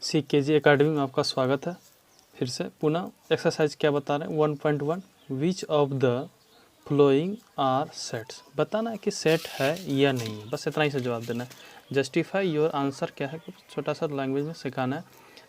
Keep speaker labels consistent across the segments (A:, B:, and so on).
A: CKG academy में आपका स्वागत है। फिर से पुनः एक्सरसाइज क्या बता रहे हैं 1.1 which of the following are sets. बताना है कि सेट है या नहीं है, बस इतना ही से जवाब देना है। जस्टिफाई योर आंसर क्या है, कुछ छोटा सा लैंग्वेज में सिखाना है।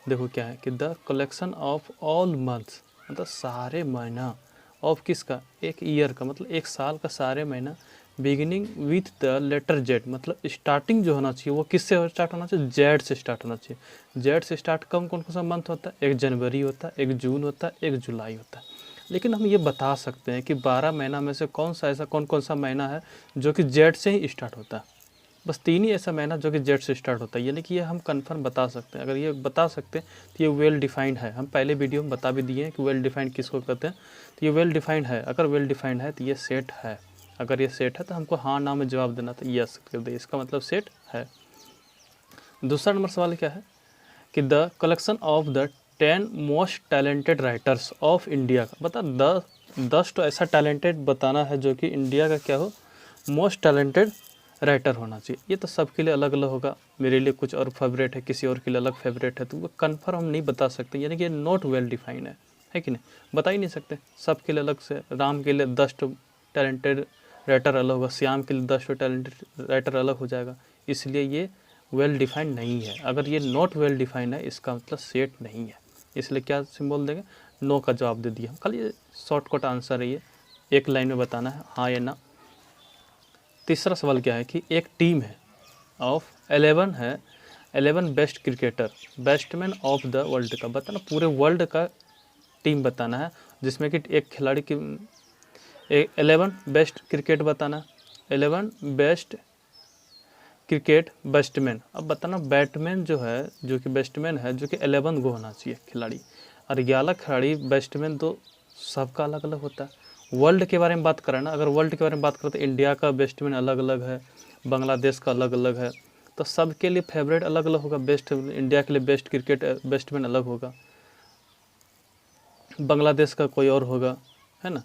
A: देखो क्या है कि the collection of all months, मतलब सारे महीना ऑफ किसका, एक ईयर का मतलब एक साल का सारे महीना, beginning with the letter Z, मतलब स्टार्टिंग जो होना चाहिए वो किससे स्टार्ट होना चाहिए, जेड से स्टार्ट होना चाहिए। जेड से स्टार्ट कौन कौन सा मंथ होता है, एक जनवरी होता है, एक जून होता है, एक जुलाई होता है। लेकिन हम ये बता सकते हैं कि 12 महीना में से कौन सा ऐसा कौन कौन सा महीना है जो कि जेड से ही स्टार्ट होता है। बस 3 ही ऐसा महीना जो कि जेड से स्टार्ट होता है, यानी कि ये हम कंफर्म बता सकते हैं। अगर ये बता सकते हैं तो ये वेल डिफाइंड है। हम पहले वीडियो में बता भी दिए हैं कि वेल डिफाइंड किसको कहते हैं, तो ये वेल डिफाइंड है। अगर वेल डिफाइंड है तो ये सेट है। अगर ये सेट है तो हमको हाँ ना में जवाब देना था, यस कर दे, इसका मतलब सेट है। दूसरा नंबर सवाल क्या है कि the collection of the 10 most talented writers of India का, बता 10 तो ऐसा टैलेंटेड बताना है जो कि इंडिया का क्या हो, मोस्ट टैलेंटेड राइटर होना चाहिए। ये तो सबके लिए अलग अलग होगा, मेरे लिए कुछ और फेवरेट है, किसी और के लिए अलग फेवरेट है, तो वो कन्फर्म हम नहीं बता सकते, यानी कि नॉट वेल डिफाइंड है कि नहीं, बता ही नहीं सकते। सबके लिए अलग से, राम के लिए 10 टैलेंटेड राइटर अलग होगा, श्याम के लिए 10 टैलेंटेड राइटर अलग हो जाएगा, इसलिए ये वेल डिफाइंड नहीं है। अगर ये नॉट वेल डिफाइंड है इसका मतलब सेट नहीं है, इसलिए क्या सिंबल देंगे, नो का जवाब दे दिया। खाली शॉर्टकट आंसर है ये, एक लाइन में बताना है हाँ या ना। तीसरा सवाल क्या है कि एक टीम है ऑफ 11 है, 11 best cricketer batsman of the world का, बताना पूरे वर्ल्ड का टीम बताना है, जिसमें कि एक खिलाड़ी की 11 बेस्ट क्रिकेट बताना, 11 बेस्ट क्रिकेट बैट्समैन। अब बताना बैटमैन जो है, जो कि बैट्समैन है, जो कि 11 गो होना चाहिए खिलाड़ी, और 11 खिलाड़ी बैट्समैन तो सबका अलग अलग होता है। वर्ल्ड के बारे में बात करें ना, अगर वर्ल्ड के बारे में बात करें तो इंडिया का बैट्समैन अलग अलग है, बांग्लादेश का अलग अलग है, तो सबके लिए फेवरेट अलग अलग होगा। बेस्ट इंडिया के लिए बेस्ट क्रिकेट बैट्समैन अलग होगा, बांग्लादेश का कोई और होगा, है ना,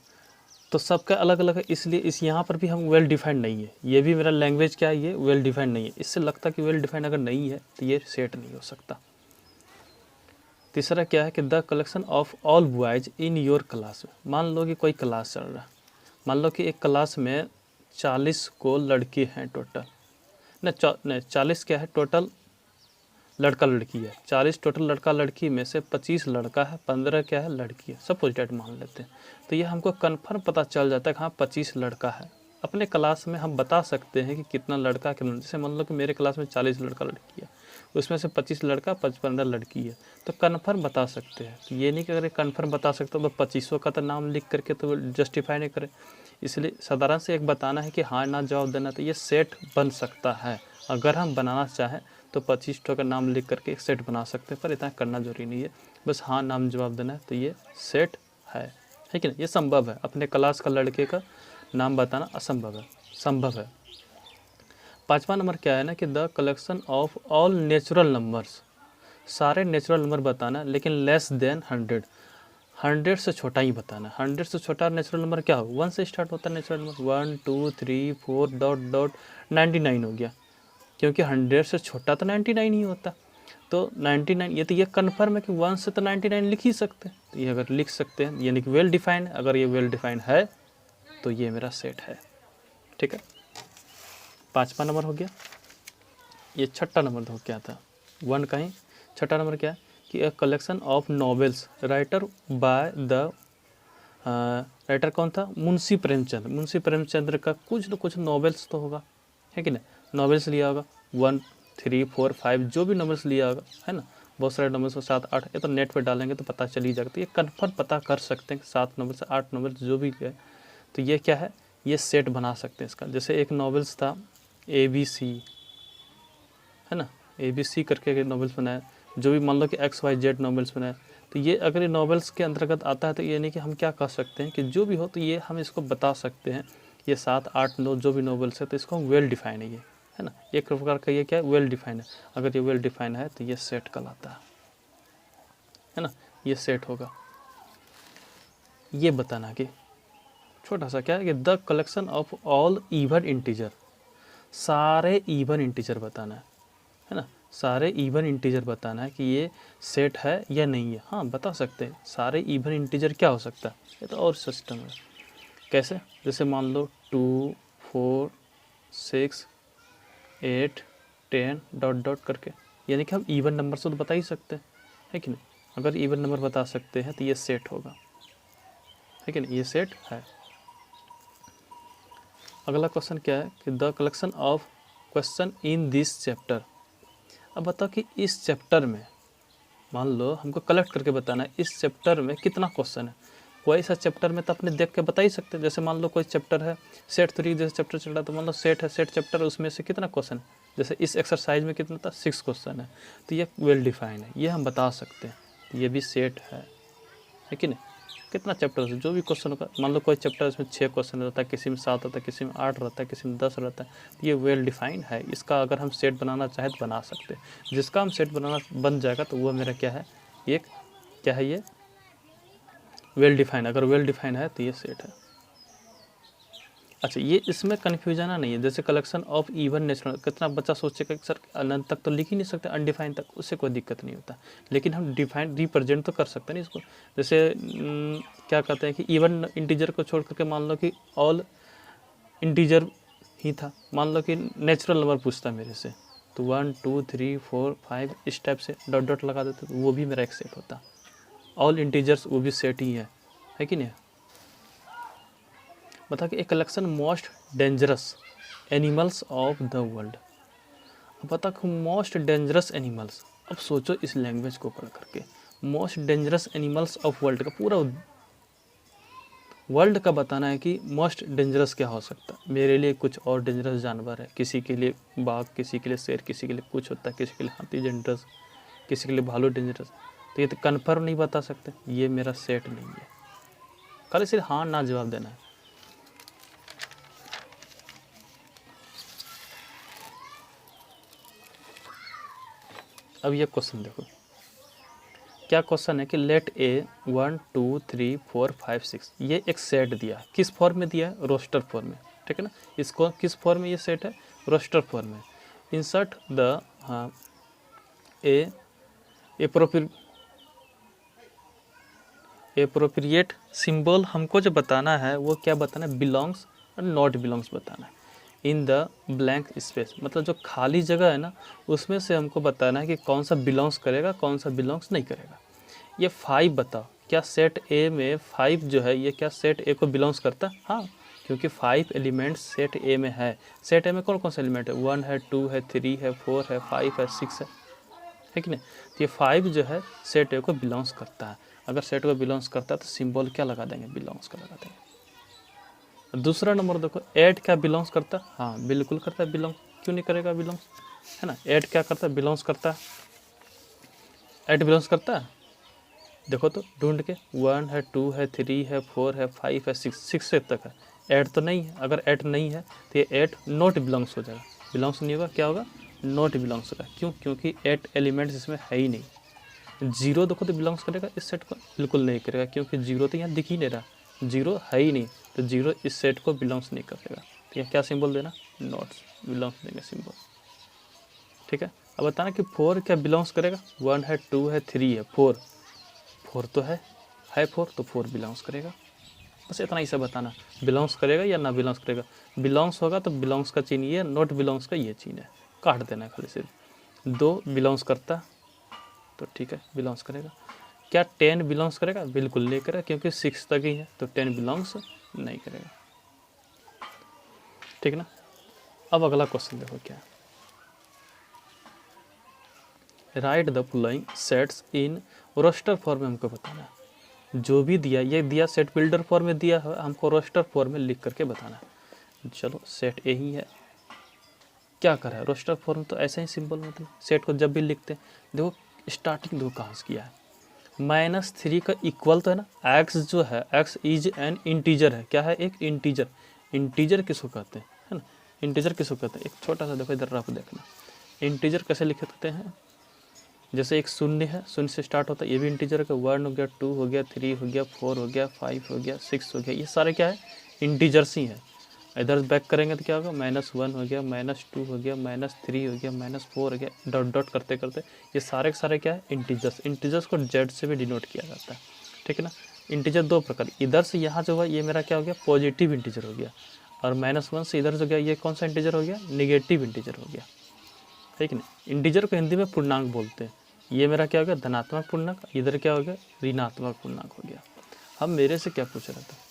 A: तो सबका अलग अलग है। इसलिए इस यहाँ पर भी हम वेल डिफाइंड नहीं है, ये भी मेरा लैंग्वेज क्या है, ये वेल डिफाइंड नहीं है। इससे लगता है कि वेल डिफाइंड अगर नहीं है तो ये सेट नहीं हो सकता। तीसरा क्या है कि the collection of all boys in your class. मान लो कि कोई क्लास चल रहा है, मान लो कि एक क्लास में 40 को लड़की हैं टोटल, नहीं 40 क्या है टोटल लड़का लड़की है, 40 टोटल लड़का लड़की में से 25 लड़का है, 15 क्या है लड़की है, सपोज डेट मान लेते हैं। तो ये हमको कन्फर्म पता चल जाता है कि हाँ 25 लड़का है। अपने क्लास में हम बता सकते हैं कि कितना लड़का कितना, जैसे मान लो कि मेरे क्लास में 40 लड़का लड़की है, उसमें से 25 लड़का 15 लड़की है, तो कन्फर्म बता सकते हैं। तो ये नहीं कि अगर कन्फर्म बता सकते हो तो 25 का तो नाम लिख करके तो जस्टिफाई नहीं करें। इसलिए साधारण से एक बताना है कि हाँ ना जवाब देना, तो ये सेट बन सकता है। अगर हम बनाना चाहें तो 25 का नाम लिख करके एक सेट बना सकते हैं, पर इतना करना जरूरी नहीं है, बस हाँ नाम जवाब देना है, तो ये सेट है कि नहीं, ये संभव है। अपने क्लास का लड़के का नाम बताना असंभव है, संभव है। 5वां नंबर क्या है ना कि the collection of all natural numbers, सारे नेचुरल नंबर बताना है, लेकिन लेस देन 100, 100 से छोटा ही बताना है। 100 से छोटा नेचुरल नंबर क्या हो, 1 से स्टार्ट होता है नेचुरल नंबर, 1 2 3 4 डॉट डॉट 99 हो गया, क्योंकि 100 से छोटा तो 99 ही होता, तो 99, ये तो ये कन्फर्म है कि 1 से तो 99 लिख ही सकते हैं। तो ये अगर लिख सकते हैं यानी कि वेल डिफाइंड है। अगर ये वेल डिफाइंड है तो ये मेरा सेट है, ठीक है। 5वां नंबर हो गया। ये 6ठा नंबर हो क्या था, 1 का ही 6ठा नंबर क्या है कि a collection of novels writer by the, writer कौन था, मुंशी प्रेमचंद। मुंशी प्रेमचंद्र का कुछ न कुछ नॉवेल्स तो होगा, है कि नहीं, नॉवेल्स लिया होगा 1 3 4 5 जो भी नॉवेल्स लिया होगा, है ना, बहुत सारे नॉवेल्स 7 8, ये तो नेट पे डालेंगे तो पता चल ही जाएगा। तो ये कन्फर्म पता कर सकते हैं कि 7 नॉवेल्स 8 नॉवेल्स जो भी है, तो ये क्या है, ये सेट बना सकते हैं इसका। जैसे एक नॉवेल्स था ABC, है ना, ABC करके नॉवेल्स बनाया, जो भी मान लो कि XYZ नॉवेल्स बनाया, तो ये अगर ये नॉवेल्स के अंतर्गत आता है तो ये नहीं कि हम क्या कह सकते हैं कि जो भी हो, तो ये हम इसको बता सकते हैं ये 7 8 9 जो भी नॉवेल्स है, तो इसको हम वेल डिफाइन है ना, एक प्रकार का ये क्या है, वेल डिफाइन है। अगर ये वेल डिफाइन है तो ये सेट कहलाता है ना, ये सेट होगा। ये बताना कि छोटा सा क्या है कि the collection of all even integer, सारे इवन इंटीजर बताना है ना, सारे इवन इंटीजर बताना है कि ये सेट है या नहीं है। हाँ बता सकते हैं सारे इवन इंटीजर क्या हो सकता है, ये तो और सिस्टम है। कैसे, जैसे मान लो 2 4 6 8 10 डॉट डॉट करके, यानी कि हम इवन नंबर से तो बता ही सकते हैं, है कि नहीं। अगर इवन नंबर बता सकते हैं तो ये सेट होगा, है कि नहीं, ये सेट है। अगला क्वेश्चन क्या है कि the collection of question in this chapter. अब बताओ कि इस चैप्टर में, मान लो हमको कलेक्ट करके बताना है इस चैप्टर में कितना क्वेश्चन है। कोई सा चैप्टर में तो अपने देख के बता ही सकते हैं। जैसे मान लो कोई चैप्टर है सेट 3, जैसे चैप्टर चल रहा है तो मान लो सेट है, सेट चैप्टर है, उसमें से कितना क्वेश्चन है। जैसे इस एक्सरसाइज में कितना था, 6 क्वेश्चन है, तो ये वेल डिफाइन है, ये हम बता सकते हैं, तो ये भी सेट है कि नहीं। कितना चैप्टर है, जो भी क्वेश्चन होगा, मान लो कोई चैप्टर इसमें 6 क्वेश्चन रहता है, किसी में 7 रहता है, किसी में 8 रहता है, किसी में 10 रहता है, तो ये वेल डिफाइंड है। इसका अगर हम सेट बनाना चाहें तो बना सकते हैं। जिसका हम सेट बनाना बन जाएगा तो वो मेरा क्या है, एक क्या है, ये वेल डिफाइन। अगर वेल डिफाइन है तो ये सेट है। अच्छा, ये इसमें कन्फ्यूजन नहीं है। जैसे कलेक्शन ऑफ इवन नेचुरल, कितना बच्चा सोचेगा कि सर अनंत तक तो लिख ही नहीं सकते, अनडिफाइन तक, उससे कोई दिक्कत नहीं होता। लेकिन हम डिफाइन रिप्रेजेंट तो कर सकते हैं ना इसको। जैसे क्या कहते हैं कि इवन इंटीजर को छोड़ करके मान लो कि ऑल इंटीजर ही था, मान लो कि नेचुरल नंबर पूछता मेरे से, तो 1 2 3 4 5 इस टाइप से डॉट डॉट लगा देते, तो वो भी मेरा एक सेट होता। ऑल इंटीजर्स वो भी सेट ही है कि नहीं। बता कि a collection most dangerous animals of the world. अब बता कि मोस्ट डेंजरस एनिमल्स, अब सोचो इस लैंग्वेज को पढ़ करके, most dangerous animals of world का, पूरा वर्ल्ड का बताना है कि मोस्ट डेंजरस क्या हो सकता है। मेरे लिए कुछ और डेंजरस जानवर है, किसी के लिए बाघ, किसी के लिए शेर, किसी के लिए कुछ होता है, किसी के लिए हाथी डेंजरस, किसी के लिए भालू डेंजरस। तो ये तो कन्फर्म नहीं बता सकते, ये मेरा सेट नहीं है। खाली सिर्फ हाँ ना जवाब देना है। अब ये क्वेश्चन देखो, क्या क्वेश्चन है कि लेट ए 1 2 3 4 5 6, ये एक सेट दिया है। किस फॉर्म में दिया है, रोस्टर फॉर्म में, ठीक है ना। इसको किस फॉर्म में ये सेट है, रोस्टर फॉर्म में। इंसर्ट द एप्रोप्रिएट सिंबल, हमको जो बताना है वो क्या बताना है, बिलोंग्स और नॉट बिलोंग्स बताना है। इन द ब्लैंक स्पेस, मतलब जो खाली जगह है ना, उसमें से हमको बताना है कि कौन सा बिलोंग्स करेगा, कौन सा बिलोंग्स नहीं करेगा। ये 5 बताओ, क्या सेट ए में 5 जो है ये क्या सेट ए को बिलोंग्स करता है। हाँ, क्योंकि 5 एलिमेंट्स सेट ए में है। सेट ए में कौन कौन से एलिमेंट है, 1 है, 2 है, 3 है, 4 है, 5 है, 6 है कि नहीं। तो ये 5 जो है सेट ए को बिलोंग्स करता है। अगर सेट को बिलोंग्स करता है तो सिंबल क्या लगा देंगे, बिलोंग्स का लगा देंगे। दूसरा नंबर देखो, 8 क्या बिलोंग्स करता है, हाँ बिल्कुल करता है बिलोंग्स, क्यों नहीं करेगा बिलोंग्स, है ना। 8 क्या करता है, बिलोंग्स करता है, 8 बिलोंग्स करता है। देखो तो ढूंढ के, 1 है, 2 है, 3 है, 4 है, 5 है, 6 से तक है। 8 तो नहीं है, अगर 8 नहीं है तो ये 8 नॉट बिलोंग्स हो जाएगा। बिलोंग्स नहीं होगा, क्या होगा, नॉट बिलोंग्स होगा। क्यों, क्योंकि 8 एलिमेंट्स इसमें है ही नहीं। 0 देखो तो बिलोंग्स करेगा इस सेट को, बिल्कुल नहीं करेगा, क्योंकि 0 तो यहाँ दिख ही नहीं रहा, 0 है ही नहीं, तो 0 इस सेट को बिलोंग्स नहीं करेगा। तो यहाँ क्या सिंबल देना, नॉट बिलोंग्स देंगे सिंबल, ठीक है। अब बताना कि 4 क्या बिलोंग्स करेगा, 1 है, 2 है, 3 है, 4 तो है 4, तो 4 बिलोंग्स करेगा। बस इतना ही सब बताना, बिलोंग्स करेगा या ना बिलोंग्स करेगा। बिलोंग्स होगा तो बिलोंग्स का चिन्ह ये, नॉट बिलोंग्स का ये चिन्ह है, काट देना है खाली सिर्फ। 2 बिलोंग्स करता तो ठीक है, बिलोंग्स करेगा। क्या 10 बिलोंग्स करेगा, बिल्कुल नहीं करेगा, क्योंकि 6 तक ही है, तो 10 बिलोंग्स नहीं करेगा, ठीक ना। अब अगला क्वेश्चन देखो क्या, write the following sets in roster form में हमको बताना है। जो भी दिया, ये दिया सेट बिल्डर फॉर्म में दिया है, हमको रोस्टर फॉर्म में लिख करके बताना है। चलो सेट ए ही है, क्या करा है रोस्टर फॉर्म, तो ऐसा ही सिंपल, मतलब सेट को जब भी लिखते हैं, देखो स्टार्टिंग देखो कहाँ से किया है, -3 का इक्वल तो है ना, एक्स जो है, एक्स इज एन इंटीजर है, क्या है, एक इंटीजर। इंटीजर किसको कहते हैं, है ना, इंटीजर किसको कहते हैं। एक छोटा सा देखो इधर रफ देखना, इंटीजर कैसे लिखते हैं। जैसे एक शून्य है, शून्य से स्टार्ट होता है, ये भी इंटीजर का, 1 हो गया, 2 हो गया, 3 हो गया, 4 हो गया, 5 हो गया, 6 हो गया, ये सारे क्या है, इंटीजर्स ही है। इधर बैक करेंगे तो क्या होगा, -1 हो गया, -2 हो गया, -3 हो गया, -4 हो गया, डॉट डॉट करते करते ये सारे के सारे क्या है, इंटीजर्स। इंटीजर्स को जेड से भी डिनोट किया जाता है, ठीक है ना। इंटीजर दो प्रकार, इधर से यहाँ जो है ये मेरा क्या हो गया, पॉजिटिव इंटीजर हो गया, और -1 से इधर जो गया ये कौन सा इंटीजर हो गया, निगेटिव इंटीजर हो गया, ठीक है ना। इंटीजर को हिंदी में पूर्णांक बोलते हैं। ये मेरा क्या हो गया, धनात्मक पूर्णांक, इधर क्या हो गया, ऋणात्मक पूर्णांक हो गया। हम मेरे से क्या पूछ रहे थे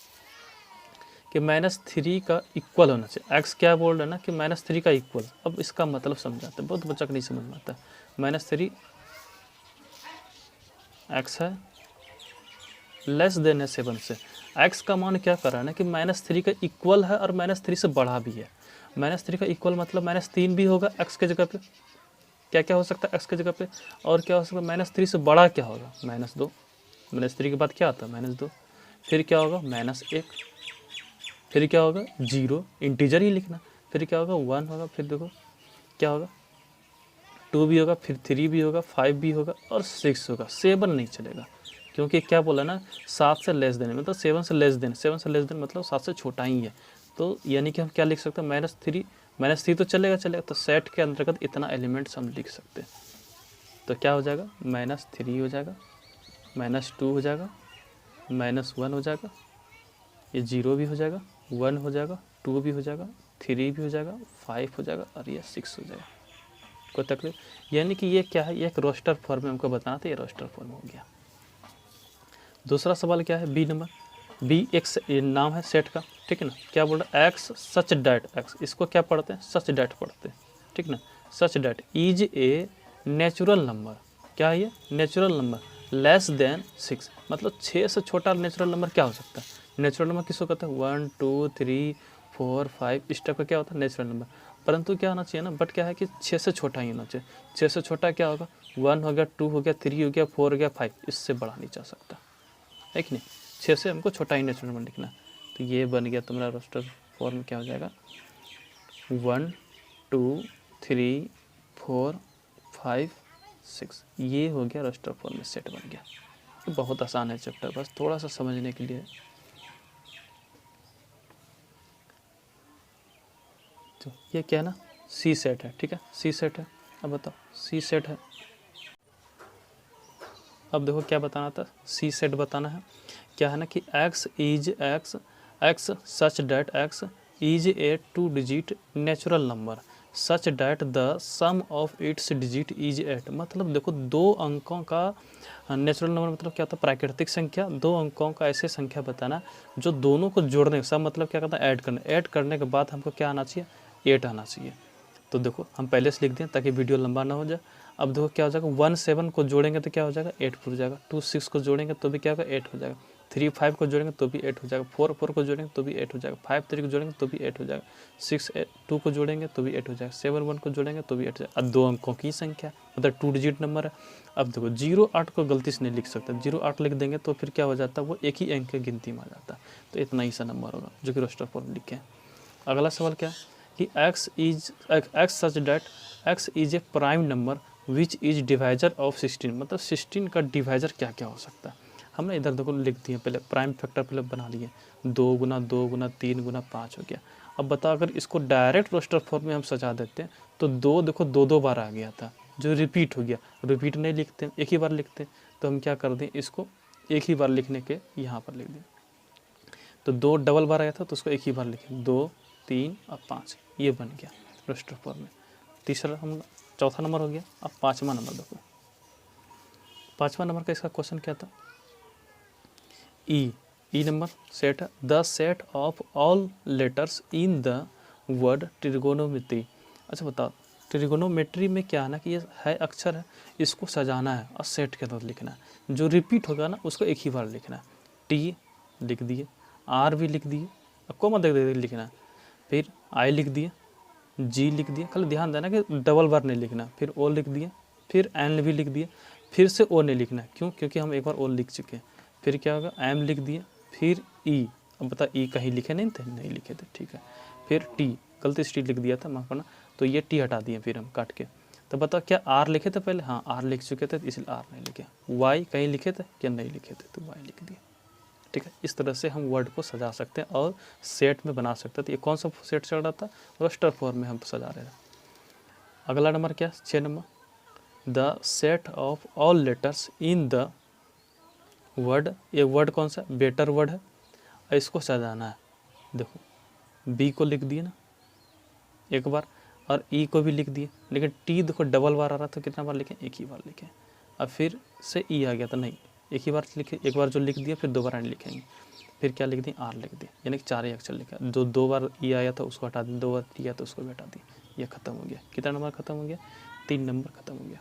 A: कि -3 का इक्वल होना चाहिए, एक्स क्या बोल रहे हैं ना कि -3 का इक्वल। अब इसका मतलब समझाते हैं, बहुत बच्चा को नहीं समझ में आता है। -3 एक्स है, लेस देन है 7 से। एक्स का मान क्या कर रहा है ना कि -3 का इक्वल है और -3 से बढ़ा भी है। -3 का इक्वल मतलब -3 भी होगा एक्स के जगह पे, क्या क्या हो सकता है एक्स की जगह पे, और क्या हो सकता है -3 से बड़ा क्या होगा, -2। -3 के बाद क्या आता है, -2, फिर क्या होगा, -1, फिर क्या होगा, 0, इंटीजर ही लिखना, फिर क्या होगा, 1 होगा, फिर देखो क्या होगा, 2 भी होगा, फिर 3 भी होगा, 5 भी होगा और 6 होगा। 7 नहीं चलेगा, क्योंकि क्या बोला ना, 7 से लेस देन, मतलब 7 से लेस देन, 7 से लेस देन मतलब 7 से छोटा ही है। तो यानी कि हम क्या लिख सकते हैं, -3 तो चलेगा, तो सेट के अंतर्गत इतना एलिमेंट्स हम लिख सकते हैं। तो क्या हो जाएगा, -3 हो जाएगा, -2 हो जाएगा, -1 हो जाएगा, ये 0 भी हो जाएगा, 1 हो जाएगा, 2 भी हो जाएगा, 3 भी हो जाएगा, 5 हो जाएगा और ये 6 हो जाएगा। कोई तकलीफ, यानी कि ये क्या है, ये एक रोस्टर फॉर्म में हमको बताना था, ये रोस्टर फॉर्म हो गया। दूसरा सवाल क्या है, बी नंबर, बी एक नाम है सेट का, ठीक है ना। क्या बोल रहा है, एक्स सच डैट, एक्स इसको क्या पढ़ते हैं, सच डैट पढ़ते हैं, ठीक ना। Such that is a natural number, क्या है ये, नेचुरल नंबर लेस देन 6, मतलब 6 से छोटा नेचुरल नंबर क्या हो सकता है। नेचुरल नंबर किसको कहते हैं, 1 2 3 4 5 इस टाइप का क्या होता है नेचुरल नंबर। परंतु क्या होना चाहिए ना, बट क्या है कि 6 से छोटा ही होना चाहिए। 6 से छोटा क्या होगा, 1 हो गया, 2 हो गया, 3 हो गया, 4 हो गया, 5, इससे बड़ा नहीं जा सकता है कि नहीं। 6 से हमको छोटा ही नेचुरल नंबर लिखना। तो ये बन गया तुम्हारा रोस्टर फॉर्म, क्या हो जाएगा, 1 2 3 4 5 6, ये हो गया रोस्टर फॉर्म में सेट बन गया। ये बहुत आसान है चैप्टर, बस थोड़ा सा समझने के लिए। तो ये क्या है ना, सी सेट है, ठीक है, सी सेट है। अब बताओ, सी सेट है, अब देखो क्या बताना था, सी सेट बताना है। क्या है ना कि x such that x is a 2 digit natural number such that the sum of its digit is 8। मतलब देखो 2 अंकों का नेचुरल नंबर मतलब क्या होता है, प्राकृतिक संख्या। 2 अंकों का ऐसे संख्या बताना जो दोनों को जोड़ने, सब मतलब क्या कहता है, ऐड करने के बाद हमको क्या आना चाहिए, 8 आना चाहिए। तो देखो हम पहले से लिख दें ताकि वीडियो लंबा ना हो जाए। अब देखो क्या हो जाएगा, 1 7 को जोड़ेंगे तो क्या हो जाएगा, 8 हो जाएगा। 2 6 को जोड़ेंगे तो भी क्या होगा, 8 हो जाएगा। 3 5 को जोड़ेंगे तो भी 8 हो जाएगा। 4 4 को जोड़ेंगे तो भी 8 हो जाएगा। 5 3 को जोड़ेंगे तो भी 8 हो जाएगा। 6 2 को जोड़ेंगे तो भी 8 हो जाएगा। 7 1 को जोड़ेंगे तो भी 8 हो जाएगा। अब 2 अंकों की संख्या मतलब 2 डिजिट नंबर है। अब देखो 0 8 को गलती से नहीं लिख सकते, 0 8 लिख देंगे तो फिर क्या हो जाता है, वो एक ही अंक की गिनती में आ जाता है। तो इतना ही सा नंबर होगा जो कि रोस्टर फॉर्म लिखे हैं। अगला सवाल क्या है कि x such that x is a prime number which is divisor of 16। मतलब 16 का डिवाइजर क्या क्या हो सकता है। हमने इधर देखो लिख दिए, पहले प्राइम फैक्टर पहले बना लिए, 2 गुना 2 गुना 3 गुना 5 हो गया। अब बताओ अगर इसको डायरेक्ट रोस्टर फॉर्म में हम सजा देते हैं तो 2 देखो 2 बार आ गया था जो रिपीट हो गया। रिपीट नहीं लिखते, एक ही बार लिखते, तो हम क्या कर दें, इसको एक ही बार लिखने के यहाँ पर लिख दें। तो 2 डबल बार आया था तो उसको एक ही बार लिखें, 2 3 और 5, ये बन गया रोस्टर फॉर्म में। तीसरा हम चौथा नंबर हो गया। अब 5वां नंबर देखो, 5वां नंबर का इसका क्वेश्चन क्या था, ई नंबर सेट है, the set of all letters in the word trigonometry. अच्छा बताओ, ट्रिगोनोमेट्री में क्या है ना कि ये है अक्षर है, इसको सजाना है और सेट के अंदर लिखना है। जो रिपीट होगा ना उसको एक ही बार लिखना है। टी लिख दिए, आर भी लिख दिए, कोमा देख देख लिखना है, फिर आई लिख दिए, जी लिख दिए। खाली ध्यान देना कि डबल बार नहीं लिखना। फिर ओ लिख दिए, फिर एन भी लिख दिए, फिर से ओ नहीं लिखना। क्यों, क्योंकि हम एक बार ओ लिख चुके हैं। फिर क्या होगा, एम लिख दिए, फिर ई। अब बता ई कहीं लिखे नहीं थे, नहीं लिखे थे, ठीक है। फिर टी, गलती से टी लिख दिया था, माफ करना, तो ये टी हटा दिए फिर हम काट के। तो बताओ क्या आर लिखे थे पहले, हाँ आर लिख चुके थे इसलिए आर नहीं लिखे। वाई कहीं लिखे थे क्या, नहीं लिखे थे, तो वाई लिख दिए, ठीक है, इस तरह से हम वर्ड को सजा सकते हैं और सेट में बना सकते हैं। तो ये कौन सा सेट चल रहा था, रोस्टर फॉर्म में हम सजा रहे थे। अगला नंबर क्या, 6 number, the set of all letters in the word. ये वर्ड कौन सा, बेटर वर्ड है, इसको सजाना है। देखो बी को लिख दिए ना एक बार, और ई को भी लिख दिए, लेकिन टी देखो डबल बार आ रहा था, कितना बार लिखें, एक ही बार लिखें। अब फिर से ई आ गया था, नहीं एक ही बार लिखे, एक बार जो लिख दिया फिर दोबारा नहीं लिखेंगे। फिर क्या लिख दिए, आर लिख दिए, यानी कि 4 ही अक्षर लिखा। जो 2 बार ई आया था उसको हटा दिया, 2 बार टी आया तो उसको भी हटा दिया, ये खत्म हो गया। कितना नंबर खत्म हो गया, 3 नंबर खत्म हो गया।